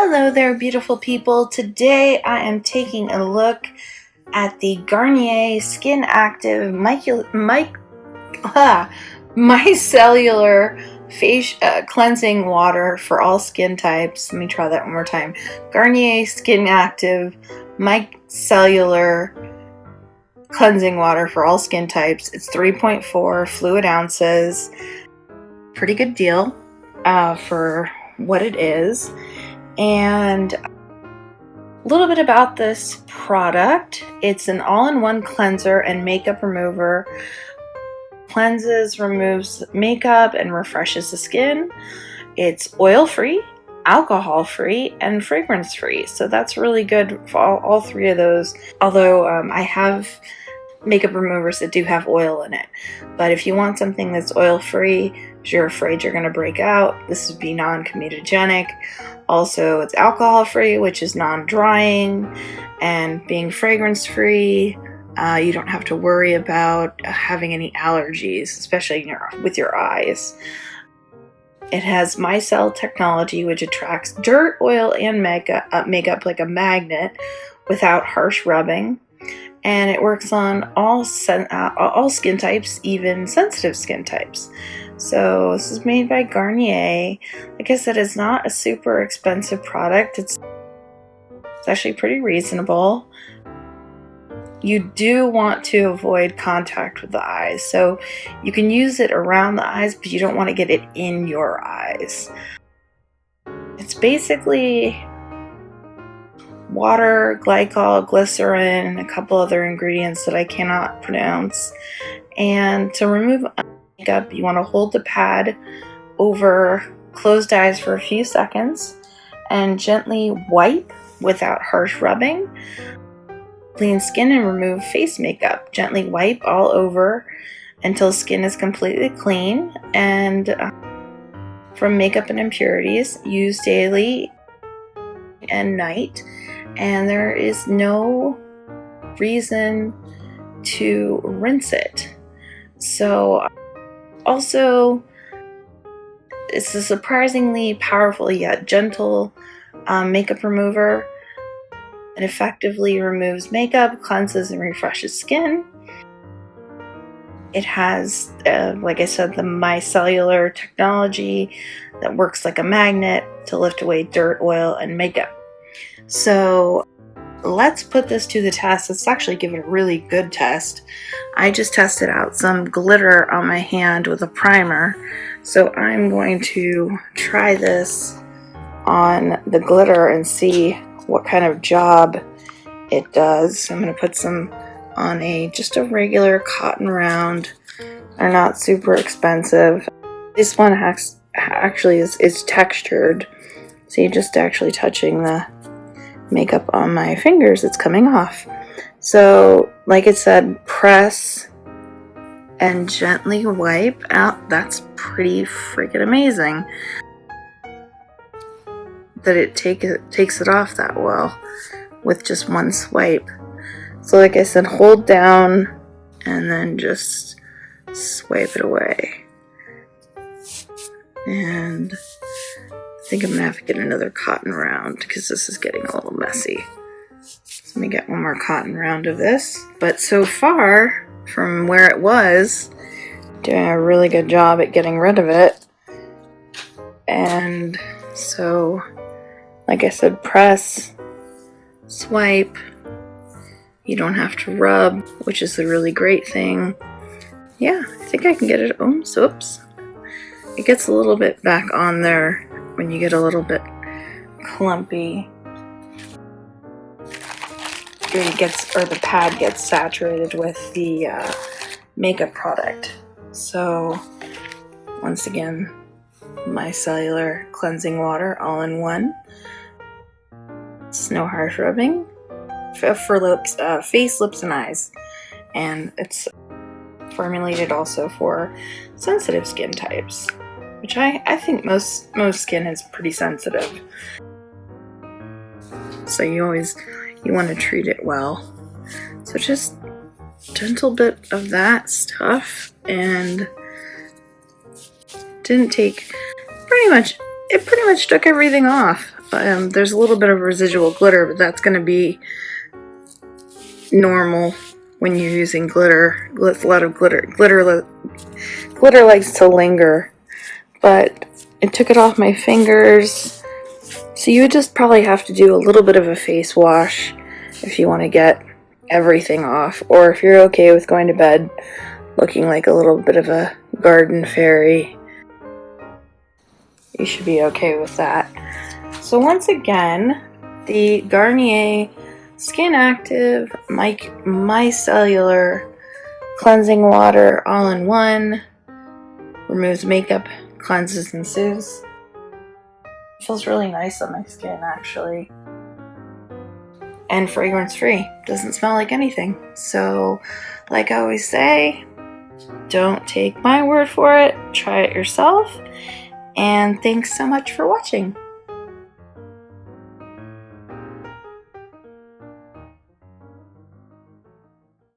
Hello there, beautiful people. Today I am taking a look at the Garnier SkinActive Micellar face cleansing water for all skin types. Let me try that one more time. Garnier SkinActive Micellar cleansing water for all skin types. It's 3.4 fluid ounces. Pretty good deal for what it is. And a little bit about this product. It's an all-in-one cleanser and makeup remover. Cleanses, removes makeup, and refreshes the skin. It's oil-free, alcohol-free, and fragrance-free. So that's really good for all three of those. Although I have makeup removers that do have oil in it. But if you want something that's oil-free, if you're afraid you're going to break out, this would be non-comedogenic. Also, it's alcohol-free, which is non-drying, and being fragrance-free, you don't have to worry about having any allergies, especially with your eyes. It has micelle technology, which attracts dirt, oil, and makeup like a magnet without harsh rubbing. And it works on all skin types, even sensitive skin types. So this is made by Garnier. Like I said, it's not a super expensive product. It's actually pretty reasonable. You do want to avoid contact with the eyes. So you can use it around the eyes, but you don't want to get it in your eyes. It's basically water, glycol, glycerin, a couple other ingredients that I cannot pronounce. And to remove makeup, you want to hold the pad over closed eyes for a few seconds and gently wipe without harsh rubbing. Clean skin and remove face makeup. Gently wipe all over until skin is completely clean and from makeup and impurities. Use daily and night, and there is no reason to rinse it. So also, it's a surprisingly powerful yet gentle makeup remover. It effectively removes makeup, cleanses, and refreshes skin. It has, like I said, the micellar technology that works like a magnet to lift away dirt, oil, and makeup. So let's put this to the test. Let's actually give it a really good test. I just tested out some glitter on my hand with a primer. So I'm going to try this on the glitter and see what kind of job it does. I'm going to put some on just a regular cotton round. They're not super expensive. This one actually is textured. So you're just actually touching the makeup on my fingers, it's coming off. So like it said, press and gently wipe out. That's pretty freaking amazing that it takes it off that well with just one swipe. So like I said, hold down and then just swipe it away. And I think I'm gonna have to get another cotton round because this is getting a little messy. So let me get one more cotton round of this. But so far, from where it was, doing a really good job at getting rid of it. And so, like I said, press, swipe. You don't have to rub, which is a really great thing. Yeah, I think I can get it. Oh, oops. It gets a little bit back on there when you get a little bit clumpy. The pad gets saturated with the makeup product. So once again, micellar cleansing water all in one. It's no harsh rubbing for lips, face, lips, and eyes. And it's formulated also for sensitive skin types, which I think most skin is pretty sensitive. So you want to treat it well. So just gentle bit of that stuff, and didn't take it pretty much took everything off. There's a little bit of residual glitter, but that's going to be normal when you're using glitter. A lot of glitter likes to linger, but it took it off my fingers. So you would just probably have to do a little bit of a face wash if you want to get everything off, or if you're okay with going to bed looking like a little bit of a garden fairy, you should be okay with that. So once again, the Garnier SkinActive Micellar Cleansing Water all-in-one removes makeup, cleanses, and soothes. It feels really nice on my skin, actually. And fragrance-free. Doesn't smell like anything. So, like I always say, don't take my word for it. Try it yourself. And thanks so much for watching.